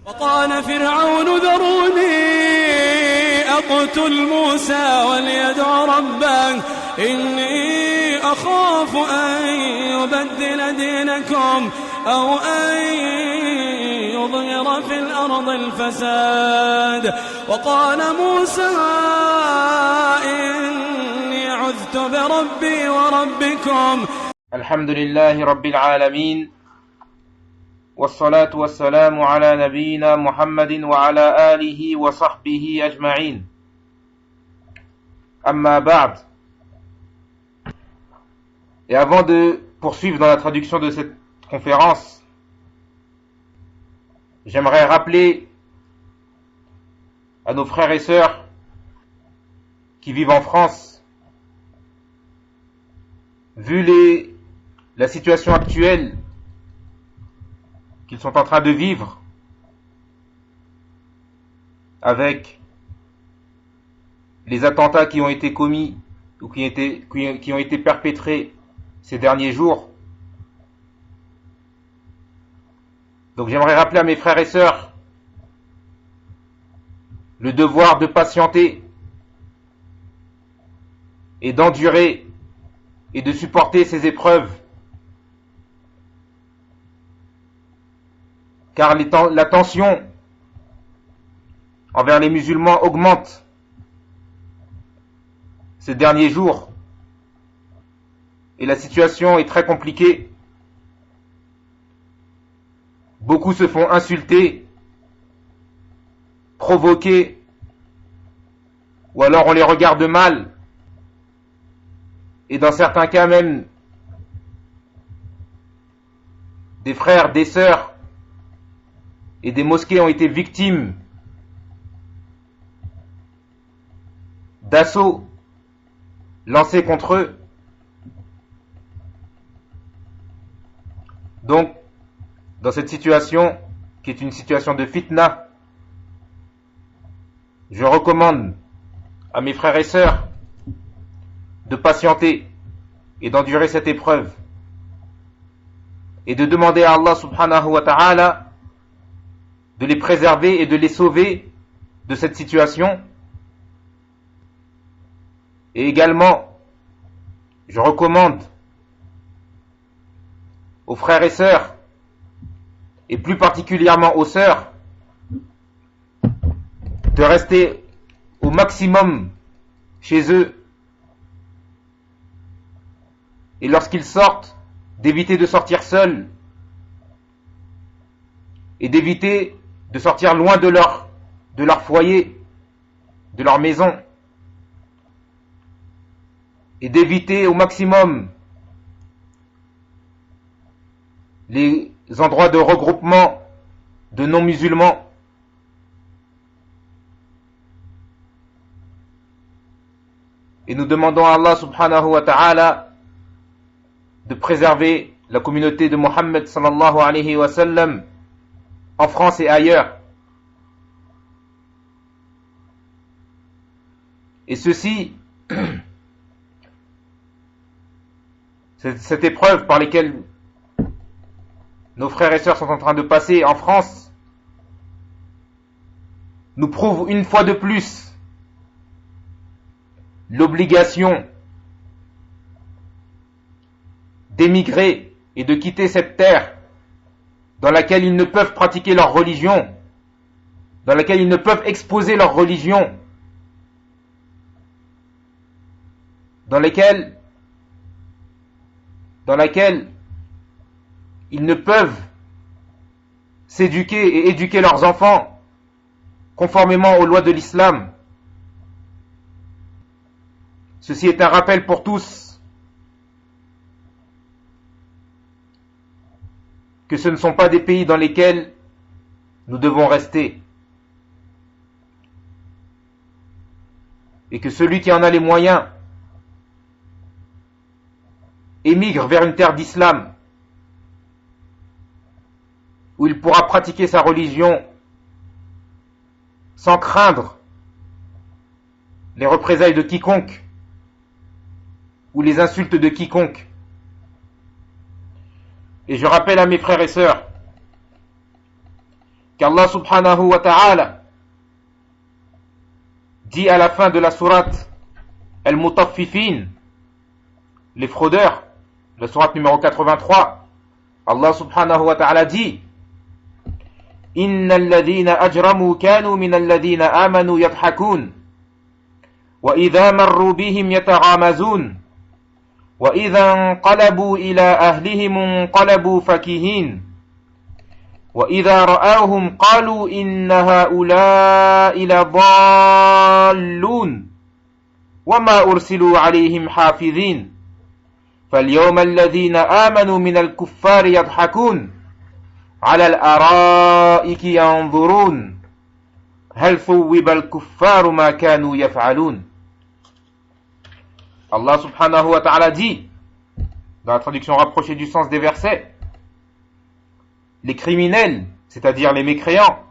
وقال فرعون ذروني أقتل موسى وليدع ربه إني أخاف أن يبدل دينكم أو أن يظهر في الأرض الفساد وقال موسى إني عذت بربي وربكم. الحمد لله رب العالمين والصلاة والسلام على نبينا محمد وعلى آله وصحبه أجمعين. أما بعد. Et avant de poursuivre dans la traduction de cette conférence, j'aimerais rappeler à nos frères et sœurs qui vivent en France, vu la situation actuelle qu'ils sont en train de vivre, avec les attentats qui ont été commis ou qui ont été perpétrés ces derniers jours. Donc j'aimerais rappeler à mes frères et sœurs le devoir de patienter et d'endurer et de supporter ces épreuves, car la tension envers les musulmans augmente ces derniers jours et la situation est très compliquée. Beaucoup se font insulter, provoquer, ou alors on les regarde mal, et dans certains cas même des frères, des sœurs et des mosquées ont été victimes d'assauts lancés contre eux. Donc, dans cette situation, qui est une situation de fitna, je recommande à mes frères et sœurs de patienter et d'endurer cette épreuve et de demander à Allah subhanahu wa ta'ala de les préserver et de les sauver de cette situation. Et également, je recommande aux frères et sœurs, et plus particulièrement aux sœurs, de rester au maximum chez eux, et lorsqu'ils sortent, d'éviter de sortir seuls, et d'éviter de sortir loin de leur foyer, de leur maison, et d'éviter au maximum les endroits de regroupement de non-musulmans. Et nous demandons à Allah subhanahu wa ta'ala de préserver la communauté de Mohammed sallallahu alayhi wa sallam en France et ailleurs. Et ceci, cette épreuve par laquelle nos frères et sœurs sont en train de passer en France, nous prouve une fois de plus l'obligation d'émigrer et de quitter cette terre dans laquelle ils ne peuvent pratiquer leur religion, dans laquelle ils ne peuvent exposer leur religion, dans laquelle ils ne peuvent s'éduquer et éduquer leurs enfants conformément aux lois de l'islam. Ceci est un rappel pour tous que ce ne sont pas des pays dans lesquels nous devons rester. Et que celui qui en a les moyens émigre vers une terre d'islam où il pourra pratiquer sa religion sans craindre les représailles de quiconque ou les insultes de quiconque. Et je rappelle à mes frères et sœurs qu'Allah subhanahu wa ta'ala dit à la fin de la sourate Al-Mutaffifin, les fraudeurs, la sourate numéro 83, Allah subhanahu wa ta'ala dit إن الذين أجرموا كانوا من الذين آمنوا يضحكون وإذا مروا بهم يتغامزون وإذا انقلبوا إلى أهلهم انقلبوا فكهين وإذا رآهم قالوا إن هؤلاء لضالون وما أرسلوا عليهم حافظين فاليوم الذين آمنوا من الكفار يضحكون على الأرائك ينظرون هل ثوب الكفار ما كانوا يفعلون. Allah subhanahu wa ta'ala dit, dans la traduction rapprochée du sens des versets, les criminels, c'est-à-dire les mécréants,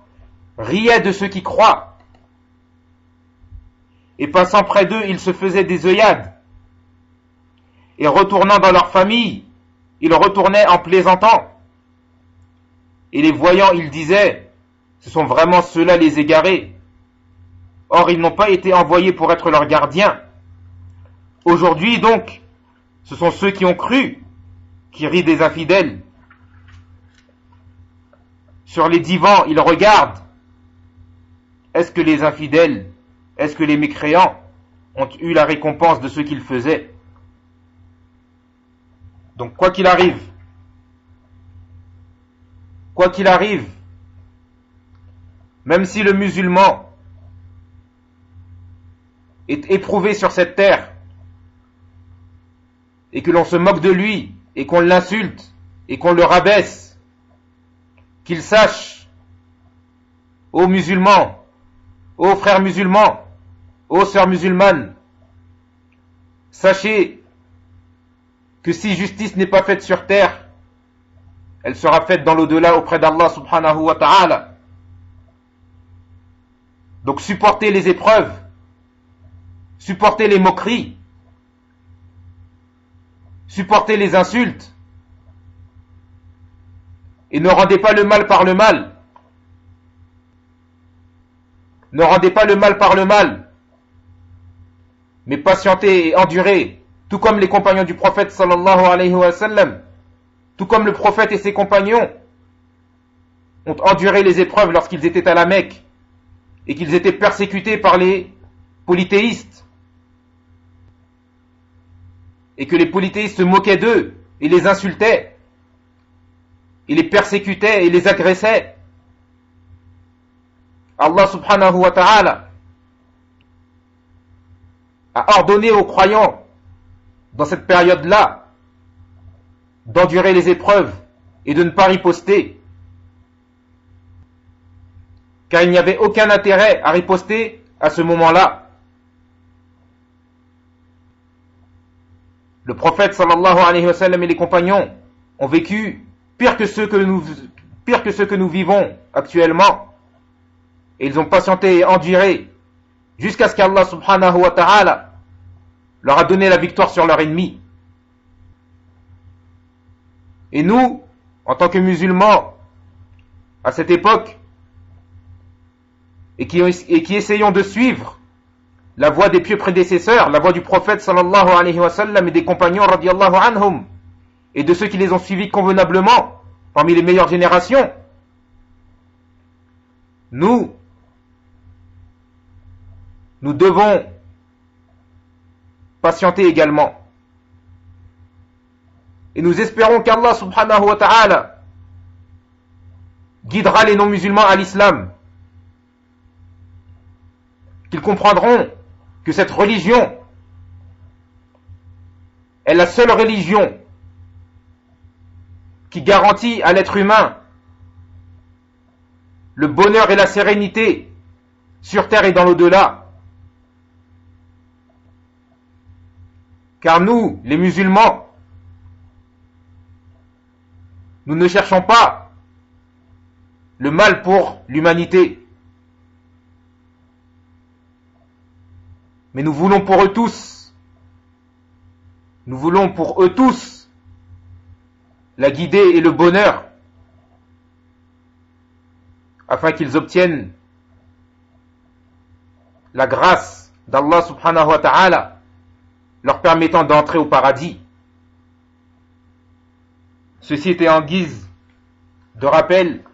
riaient de ceux qui croient, et passant près d'eux, ils se faisaient des œillades, et retournant dans leur famille, ils retournaient en plaisantant, et les voyant, ils disaient, ce sont vraiment ceux-là les égarés. Or, ils n'ont pas été envoyés pour être leurs gardiens. Aujourd'hui, donc, ce sont ceux qui ont cru, qui rient des infidèles. Sur les divans, ils regardent. Est-ce que les infidèles, est-ce que les mécréants ont eu la récompense de ce qu'ils faisaient? Donc, quoi qu'il arrive, même si le musulman est éprouvé sur cette terre, et que l'on se moque de lui, et qu'on l'insulte, et qu'on le rabaisse, qu'il sache, ô musulmans, ô frères musulmans, ô sœurs musulmanes, sachez que si justice n'est pas faite sur terre, elle sera faite dans l'au-delà auprès d'Allah subhanahu wa ta'ala. Donc supportez les épreuves, supportez les moqueries, supportez les insultes, et ne rendez pas le mal par le mal. Ne rendez pas le mal par le mal, mais patientez et endurez, tout comme les compagnons du prophète sallallahu alayhi wa sallam, tout comme le prophète et ses compagnons ont enduré les épreuves lorsqu'ils étaient à la Mecque et qu'ils étaient persécutés par les polythéistes et que les polythéistes se moquaient d'eux et les insultaient et les persécutaient et les agressaient. Allah subhanahu wa ta'ala a ordonné aux croyants dans cette période-là d'endurer les épreuves et de ne pas riposter, car il n'y avait aucun intérêt à riposter à ce moment-là. Le prophète sallallahu alayhi wa sallam et les compagnons ont vécu pire que ceux que nous vivons actuellement, et ils ont patienté et enduré jusqu'à ce qu'Allah subhanahu wa ta'ala leur a donné la victoire sur leur ennemi. Et nous, en tant que musulmans, à cette époque, et qui essayons de suivre la voie des pieux prédécesseurs, la voie du prophète sallallahu alayhi wa sallam et des compagnons radiyallahu anhum, et de ceux qui les ont suivis convenablement, parmi les meilleures générations, nous devons patienter également. Et nous espérons qu'Allah subhanahu wa ta'ala guidera les non-musulmans à l'islam, qu'ils comprendront que cette religion est la seule religion qui garantit à l'être humain le bonheur et la sérénité sur terre et dans l'au-delà. Car nous, les musulmans, nous ne cherchons pas le mal pour l'humanité, mais nous voulons pour eux tous la guider et le bonheur afin qu'ils obtiennent la grâce d'Allah subhanahu wa ta'ala, leur permettant d'entrer au paradis. Ceci était en guise de rappel.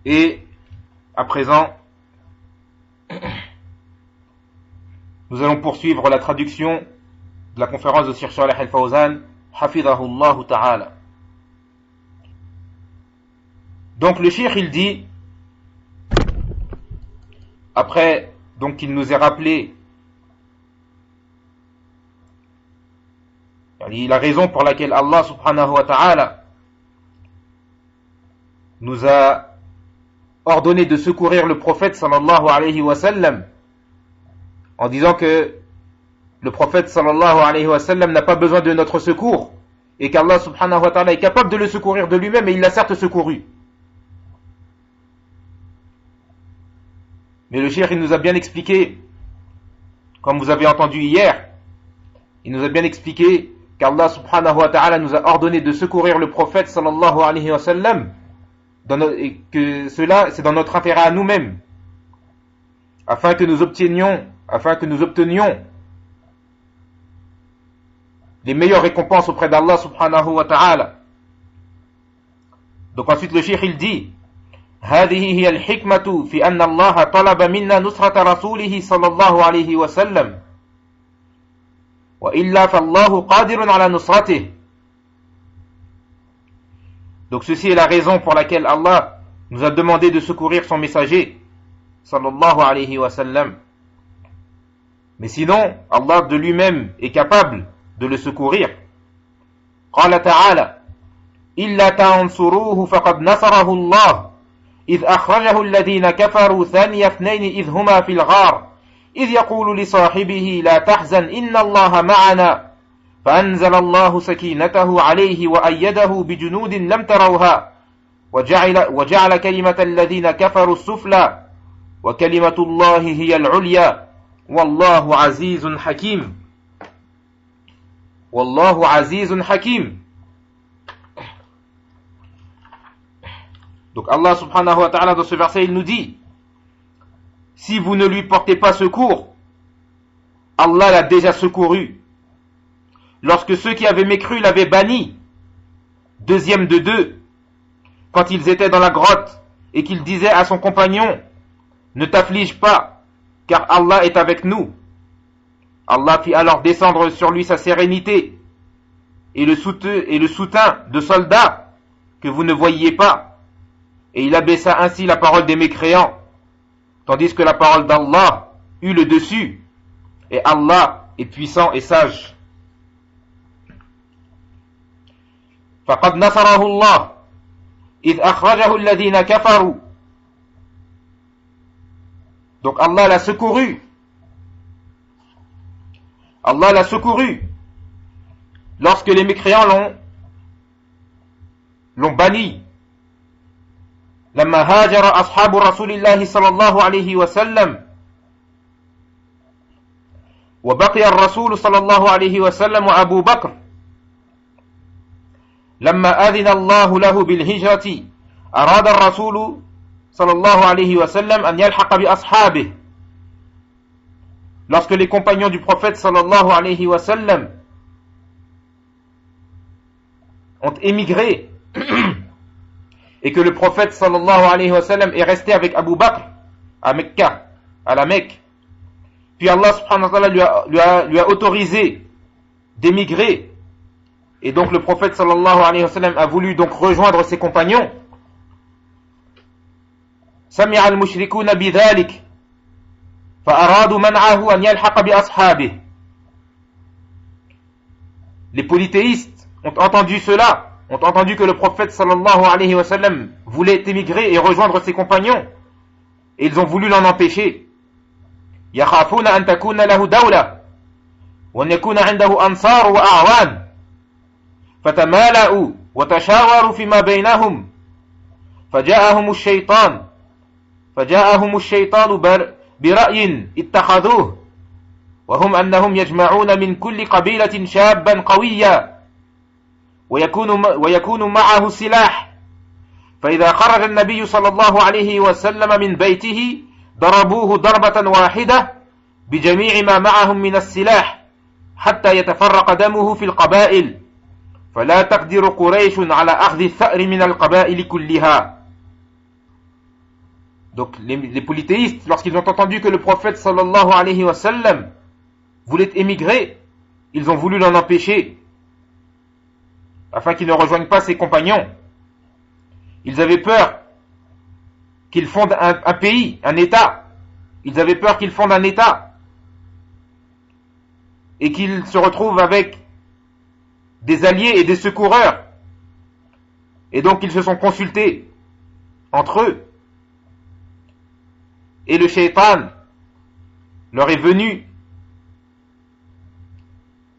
Et à présent, nous allons poursuivre la traduction de la conférence de Cheikh Salih Al-Fawzan, hafidhahullah ta'ala. Donc le Cheikh il dit, après donc qu'il nous ait rappelé la raison pour laquelle Allah subhanahu wa ta'ala nous a ordonné de secourir le prophète sallallahu alayhi wa sallam, en disant que le prophète sallallahu alayhi wa sallam n'a pas besoin de notre secours, et qu'Allah subhanahu wa ta'ala est capable de le secourir de lui-même, et il l'a certes secouru. Mais le cheikh il nous a bien expliqué, comme vous avez entendu hier, il nous a bien expliqué qu'Allah subhanahu wa ta'ala nous a ordonné de secourir le prophète sallallahu alayhi wa sallam, et que cela c'est dans notre intérêt à nous-mêmes, afin que nous obtenions les meilleures récompenses auprès d'Allah subhanahu wa ta'ala. Donc ensuite le cheikh il dit, هذه هي الحكمة في أن الله طلب منا نصرة رسوله صلى الله عليه وسلم وإلا فالله قادر على نصرته. Donc ceci est la raison pour laquelle Allah nous a demandé de secourir son messager sallallahu alayhi wa sallam. Mais sinon, Allah de lui-même est capable de le secourir. قال تعالى إلا تنصروه فقد نصره الله إذ أخرجه الذين كفروا ثاني اثنين إذ هما في الغار إذ يقول لصاحبه لا تحزن إن الله معنا فأنزل الله سكينته عليه وأيده بجنود لم تروها وجعل كلمة الذين كفروا السفلى وكلمة الله هي العليا والله عزيز حكيم. والله عزيز حكيم. Donc Allah subhanahu wa ta'ala dans ce verset il nous dit, si vous ne lui portez pas secours, Allah l'a déjà secouru. Lorsque ceux qui avaient mécru l'avaient banni, deuxième de deux, quand ils étaient dans la grotte et qu'il disait à son compagnon, ne t'afflige pas, car Allah est avec nous. Allah fit alors descendre sur lui sa sérénité et le soutien de soldats que vous ne voyiez pas. Et il abaissa ainsi la parole des mécréants, tandis que la parole d'Allah eut le dessus, et Allah est puissant et sage. فَقَدْ نَصَرَهُ اللَّهُ إِذْ أَخْرَجَهُ الَّذِينَ كَفَرُوا. Donc Allah l'a secouru. Allah l'a secouru lorsque les mécréants l'ont banni. لما هاجر أصحاب رسول الله صلى الله عليه وسلم وبقي الرسول صلى الله عليه وسلم وأبو بكر لما أذن الله له بالهجرة أراد الرسول صلى الله عليه وسلم أن يلحق بأصحابه. Lorsque les compagnons du prophète sallallahu alayhi wa sallam ont émigré et que le prophète sallallahu alayhi wa sallam est resté avec Abu Bakr à Mecca, à la Mecque. Puis Allah subhanahu wa ta'ala lui a autorisé d'émigrer. Et donc le prophète sallallahu alayhi wa sallam a voulu donc rejoindre ses compagnons. سمع المشركون بذلك فأرادوا منعه أن يلحق بأصحابه. Les polythéistes ont entendu cela, ont entendu que le prophète sallallahu alayhi wa sallam voulait émigrer et rejoindre ses compagnons, et ils ont voulu l'en empêcher. يخافون أن تكون له دولة وأن يكون عنده أنصار وأعوان فتمالأوا وتشاوروا فيما بينهم فجاءهم الشيطان برأي اتخذوه وهم أنهم يجمعون من كل قبيلة شابا قويا ويكون معه سلاح فإذا خرج النبي صلى الله عليه وسلم من بيته ضربوه ضربة واحدة بجميع ما معهم من السلاح حتى يتفرق دمه في القبائل فلا تقدر قريش على أخذ الثأر من القبائل كلها. Donc les polythéistes, lorsqu'ils ont entendu que le prophète sallallahu alayhi wa sallam voulait émigrer, ils ont voulu l'en empêcher afin qu'il ne rejoigne pas ses compagnons. Ils avaient peur qu'il fonde un pays, un État. Ils avaient peur qu'il fonde un État et qu'il se retrouve avec des alliés et des secoureurs. Et donc ils se sont consultés entre eux. Et le shaitan leur est venu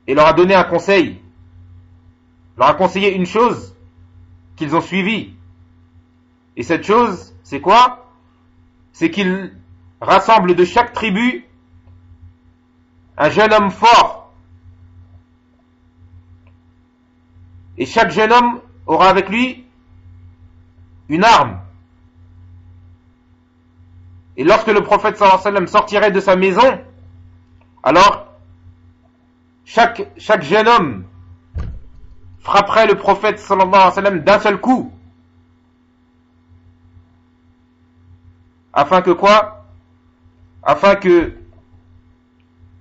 et leur a donné un conseil. Leur a conseillé une chose qu'ils ont suivie. Et cette chose, c'est quoi? C'est qu'ils rassemblent de chaque tribu un jeune homme fort. Et chaque jeune homme aura avec lui une arme. Et lorsque le prophète sallallahu alayhi wa sallam sortirait de sa maison, alors chaque jeune homme frapperait le prophète sallallahu alayhi wa sallam d'un seul coup. Afin que quoi? Afin que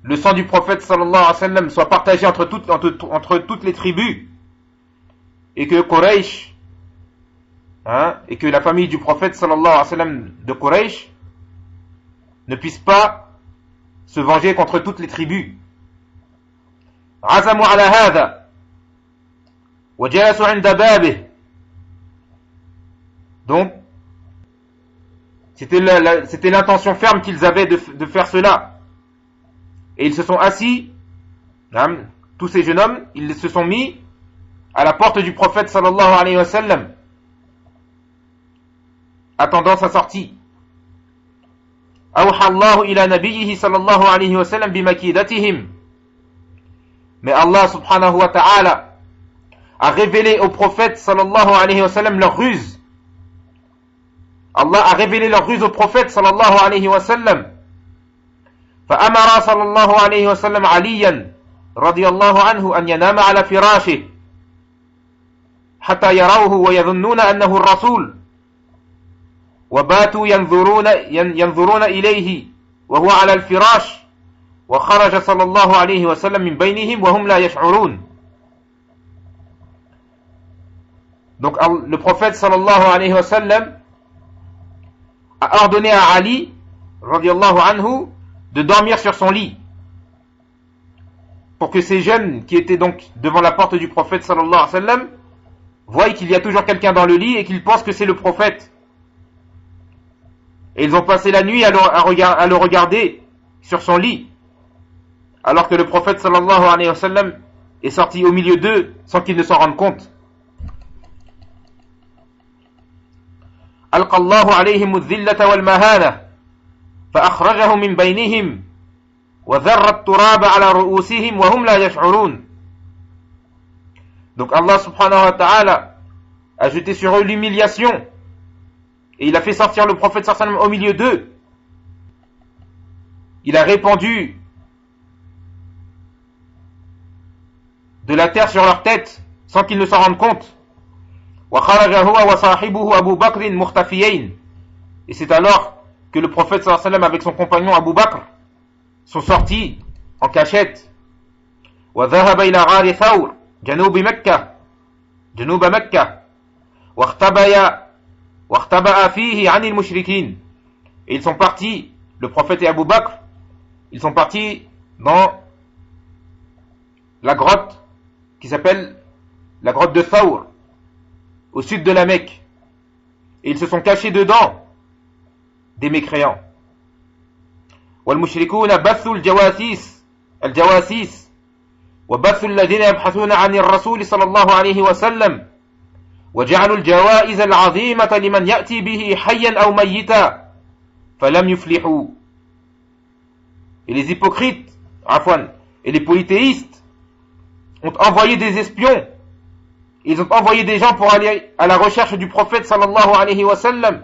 le sang du prophète sallallahu alayhi wa sallam soit partagé entre toutes les tribus. Et que Quraysh, et que la famille du prophète sallallahu alayhi wa sallam de Quraysh ne puisse pas se venger contre toutes les tribus. عزموا على هذا وجلسوا عند بابه. Donc c'était l'intention ferme qu'ils avaient de faire cela. Et ils se sont assis, tous ces jeunes hommes, ils se sont mis à la porte du prophète sallallahu alayhi wa sallam, attendant sa sortie. أوحى الله إلى نبيه صلى الله عليه وسلم بمكيدتهم. Mais Allah subhanahu wa ta'ala a révélé au prophète sallallahu alayhi wa sallam leur ruse. Allah a révélé leur ruse au prophète sallallahu alayhi wa sallam. فأمر صلى الله عليه وسلم عليا رضي الله عنه أن ينام على فراشه حتى يروه ويظنون أنه الرسول وباتوا ينظرون إليه وهو على الفراش وخرج صلى الله عليه وسلم من بينهم وهم لا يشعرون. Donc le prophète sallallahu alayhi wa sallam a ordonné à Ali radiyallahu anhu de dormir sur son lit pour que ces jeunes qui étaient donc devant la porte du prophète sallallahu alayhi wa sallam voient qu'il y a toujours quelqu'un dans le lit et qu'ils pensent que c'est le prophète. Et ils ont passé la nuit à le regarder sur son lit, alors que le prophète sallallahu alayhi wa sallam est sorti au milieu d'eux sans qu'ils ne s'en rendent compte. ألقى الله عليهم الذلة والمهانة فأخرجهم من بينهم وذر التراب على رؤوسهم وهم لا يشعرون. Donc Allah subhanahu wa ta'ala a jeté sur eux l'humiliation et il a fait sortir le prophète sallallahu alayhi wa sallam au milieu d'eux. Il a répandu de la terre sur leur tête sans qu'ils ne s'en rendent compte. وخرج هو وصاحبه أبو بكر مختفيين. Et c'est alors que le prophète sallallahu alayhi wa sallam avec son compagnon Abu Bakr sont sortis en cachette. وذهب إلى غار ثور جنوب مكة واختبأ فيه عن المشركين. Et ils sont partis, le prophète et Abu Bakr, ils sont partis dans la grotte qui s'appelle la grotte de Thawr, au sud de la Mecque. Et ils se sont cachés dedans des mécréants. والمشركون بثوا الجواسيس وبثوا الذين يبحثون عن الرسول صلى الله عليه وسلم وجعلوا الجوائز العظيمة لمن يأتي به حيا أو ميتا فلم يفلحوا. Et les hypocrites, et les polythéistes ont envoyé des espions Ils ont envoyé des gens pour aller à la recherche du prophète sallallahu alayhi wa sallam.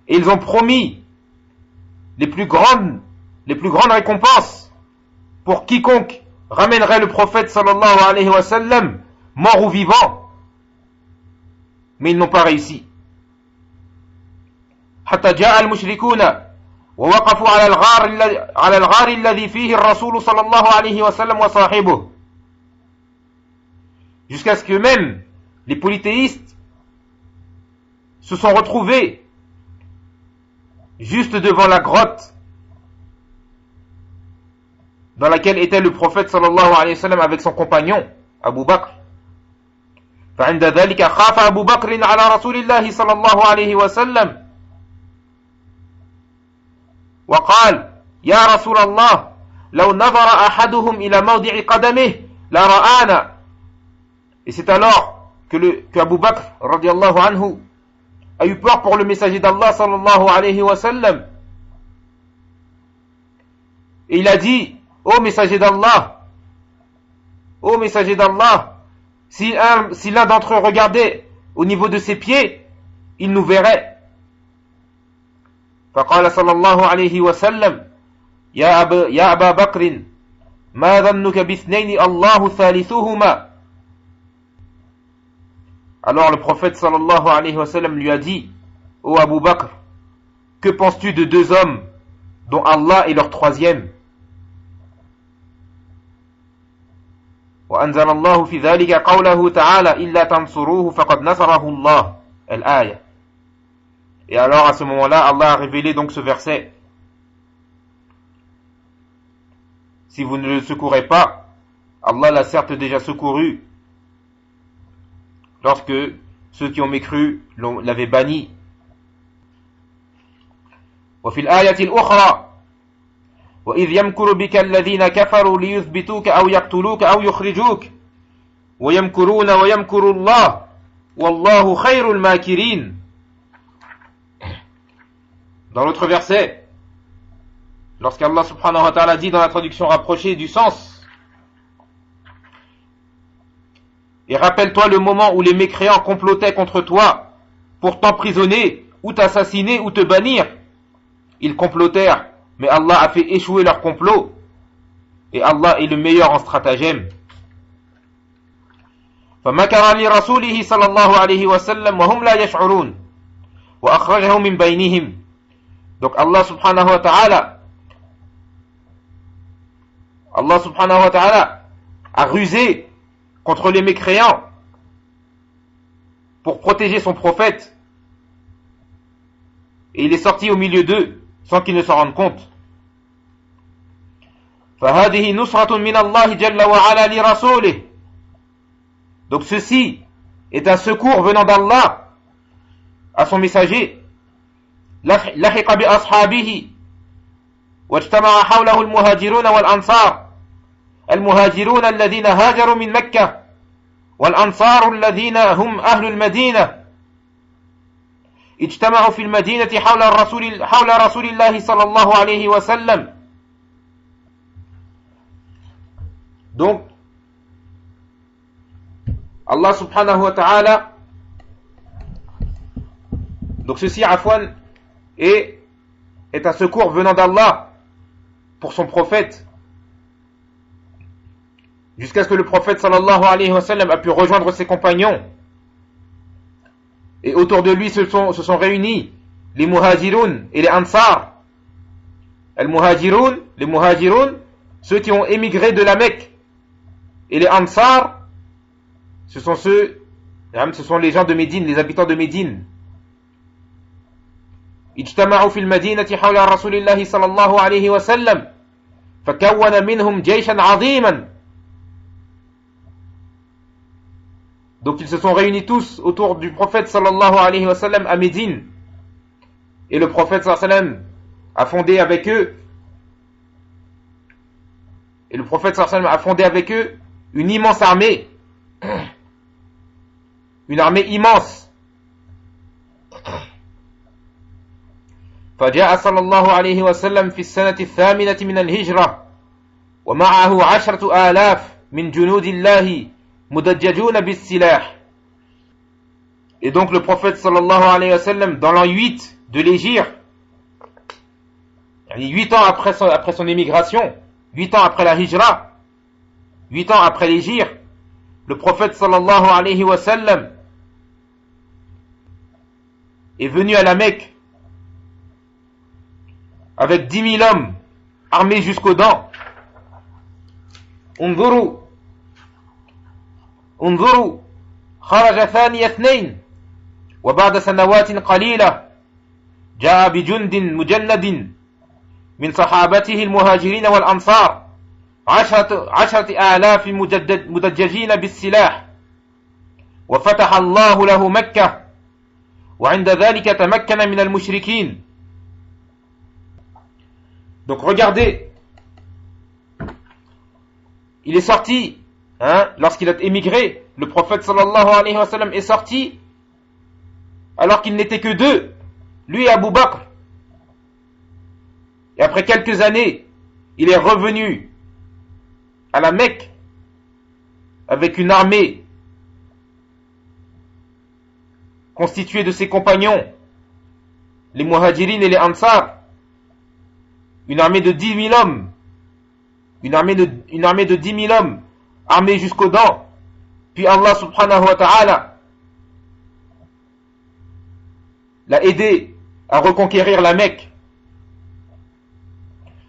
Et ils ont promis les plus grandes récompenses pour quiconque ramènerait le prophète sallallahu alayhi wa sallam, mort ou vivant. Mais ils n'ont pas réussi. حتى جاء المشركون ووقفوا على الغار الذي فيه الرسول صلى الله عليه وسلم وصاحبه. Jusqu'à ce que même les polythéistes se sont retrouvés juste devant la grotte dans laquelle était le prophète sallallahu alayhi wa sallam avec son compagnon Abu Bakr. فعند ذلك خاف أبو بكر على رسول الله صلى الله عليه وسلم وقال يا رسول الله لو نظر أحدهم إلى موضع قدمه لرآنا. Et c'est alors que Abu Bakr radiallahu anhu a eu peur pour le messager d'Allah sallallahu alayhi wa sallam. Et il a dit: ô messager d'Allah, si l'un d'entre eux regardait au niveau de ses pieds, il nous verrait. فقال صلى الله عليه وسلم يا أبا بكر ما ظنك باثنين الله ثالثهما. Alors le prophète sallallahu alayhi wa sallam lui a dit: ô Abu Bakr, que penses-tu de deux hommes dont Allah est leur troisième? وأنزل الله في ذلك قوله تعالى إلا تنصروه فقد نصره الله الآية. Et alors à ce moment-là, Allah a révélé donc ce verset: si vous ne le secourez pas, Allah l'a certes déjà secouru lorsque ceux qui ont mécru l'avaient banni. وفي الآية الأخرى وإذ يمكر بك الذين كفروا ليثبتوك أو يقتلوك أو يخرجوك ويمكرون ويمكر الله والله خير الماكرين. Dans l'autre verset, lorsqu'Allah subhanahu wa ta'ala dit dans la traduction rapprochée du sens: et rappelle-toi le moment où les mécréants complotaient contre toi pour t'emprisonner ou t'assassiner ou te bannir. Ils complotèrent, mais Allah a fait échouer leur complot, et Allah est le meilleur en stratagème. فمكر لرسوله صلى الله عليه وسلم وهم لا يشعرون وأخرجهم من بينهم. Donc Allah subhanahu wa ta'ala a rusé contre les mécréants pour protéger son prophète, et il est sorti au milieu d'eux sans qu'ils ne s'en rendent compte. فهذه نصرة من الله جل وعلا لرسوله. Donc ceci est un secours venant d'Allah à son messager. لحق بأصحابه واجتمع حوله المهاجرون والأنصار. المهاجرون الذين هاجروا من مكة والأنصار الذين هم أهل المدينة اجتمعوا في المدينة حول رسول الله صلى الله عليه وسلم. Donc Allah subhanahu wa ta'ala, donc ceci afwan est un secours venant d'Allah pour son prophète, jusqu'à ce que le prophète sallallahu alayhi wa sallam a pu rejoindre ses compagnons, et autour de lui se sont réunis les muhajiroun et les ansar. Les muhajiroun, ceux qui ont émigré de la Mecque, et les ansar, ce sont les gens de Médine, les habitants de Médine. اجتمعوا في المدينة حول رسول الله صلى الله عليه وسلم فكون منهم جيشا عظيما. Donc ils se sont réunis tous autour du prophète sallallahu alayhi wa sallam à Médine, et le prophète sallallahu alayhi wa sallam a fondé avec eux une immense armée, une armée immense. فجاء صلى الله عليه وسلم في السنة الثامنة من الهجرة ومعه 10,000 من جنود الله مدججون بالسلاح. Et donc le prophète sallallahu alayhi wa sallam, dans l'an 8 de l'Hégire, 8 ans après son émigration, 8 ans après la Hijra, 8 ans après l'Hégire, le prophète sallallahu alayhi wa sallam est venu à la Mecque avec 10 000 hommes armés jusqu'aux dents. انظروا خرج ثاني اثنين وبعد سنوات قليلة جاء بجند مجند من صحابته المهاجرين والأنصار 10,000 مدججين بالسلاح وفتح الله له مكة وعند ذلك تمكن من المشركين. Donc regardez, il est sorti, lorsqu'il a émigré, le prophète sallallahu alayhi wa sallam est sorti alors qu'il n'était que deux, lui et Abu Bakr. Et après quelques années, il est revenu à la Mecque avec une armée constituée de ses compagnons, les Muhajirin et les Ansar, une armée de 10 000 hommes, une armée de 10 000 hommes, armés jusqu'aux dents. Puis Allah subhanahu wa ta'ala l'a aidé à reconquérir la Mecque.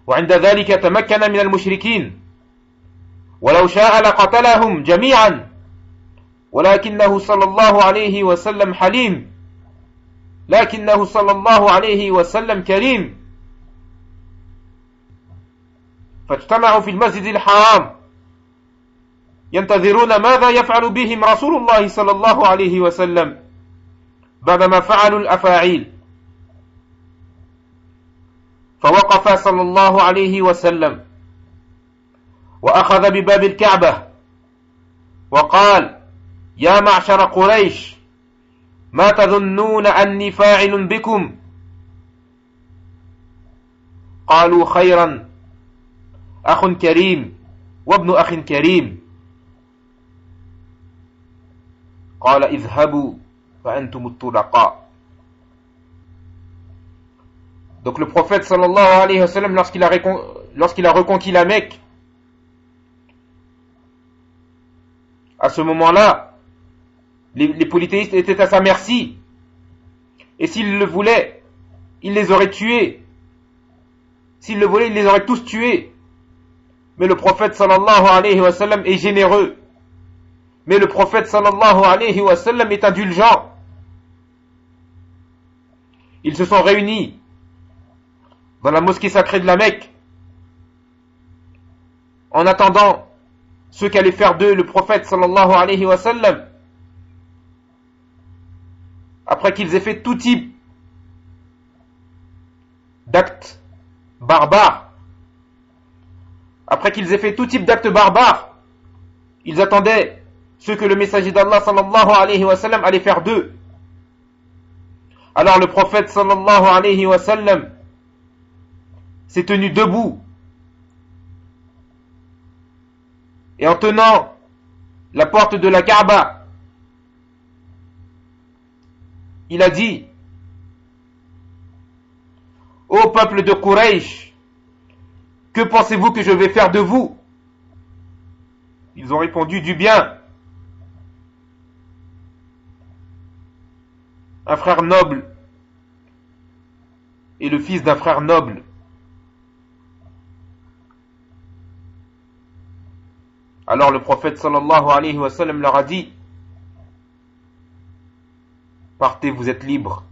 وعند ذلك تمكن من المشركين ولو شاء لقتلهم جميعا ولكنه صلى الله عليه وسلم حليم لكنه صلى الله عليه وسلم كريم فاجتمعوا في المسجد الحرام ينتظرون ماذا يفعل بهم رسول الله صلى الله عليه وسلم بعدما فعلوا الأفاعيل. فوقف صلى الله عليه وسلم وأخذ بباب الكعبة وقال: يا معشر قريش، ما تظنون أني فاعل بكم؟ قالوا: خيرا، أخ كريم وابن أخ كريم. قال: اذهبوا فأنتم الطلقاء. Donc le prophète sallallahu alayhi wa sallam, lorsqu'il a reconquis la Mecque, à ce moment-là, les polythéistes étaient à sa merci. Et s'il le voulait, il les aurait tués. S'il le voulait, il les aurait tous tués. Mais le prophète sallallahu alayhi wa sallam est généreux. Mais le prophète sallallahu alayhi wa sallam est indulgent. Ils se sont réunis dans la mosquée sacrée de la Mecque en attendant ce qu'allait faire d'eux le prophète sallallahu alayhi wa sallam après qu'ils aient fait tout type d'actes barbares. Après qu'ils aient fait tout type d'actes barbares, ils attendaient ce que le messager d'Allah sallallahu alayhi wa sallam allait faire d'eux. Alors le prophète sallallahu alayhi wa sallam s'est tenu debout et en tenant la porte de la Kaaba, il a dit: ô peuple de Quraysh, que pensez-vous que je vais faire de vous? Ils ont répondu: du bien. Un frère noble est le fils d'un frère noble. Alors le prophète sallallahu alayhi wa sallam leur a dit: partez, vous êtes libres.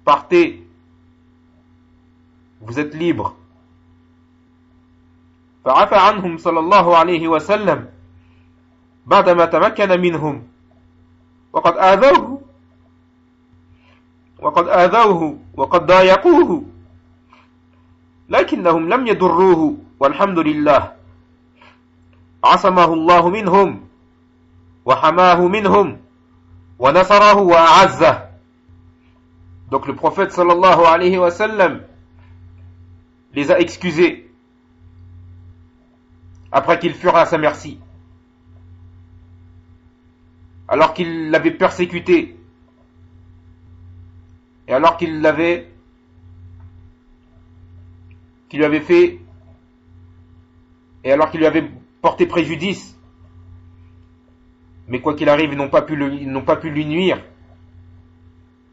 Partez, vous êtes libres. فعفى عنهم صلى الله عليه وسلم بعدما تمكن منهم وقد آذوه وقد ضايقوه لكنهم لم يضروه والحمد لله عصمه الله منهم وحماه منهم ونصره وأعزه. Donc le prophète sallallahu alayhi wa sallam les a excusés après qu'ils furent à sa merci, alors qu'il l'avait persécuté, et alors qu'il lui avait fait, et alors qu'il lui avait porté préjudice. Mais quoi qu'il arrive, ils n'ont pas pu lui nuire.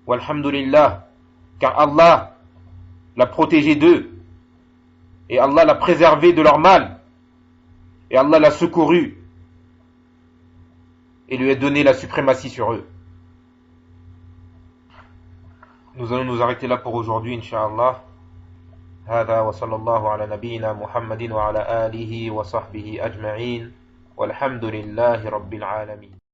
Walhamdulillah, car Allah l'a protégé d'eux, et Allah l'a préservé de leur mal, et Allah l'a secouru, et lui a donné la suprématie sur eux. Nous allons nous arrêter là pour aujourd'hui, Inch'Allah. هذا وصلى الله على نبينا محمد وعلى آله وصحبه أجمعين والحمد لله رب العالمين.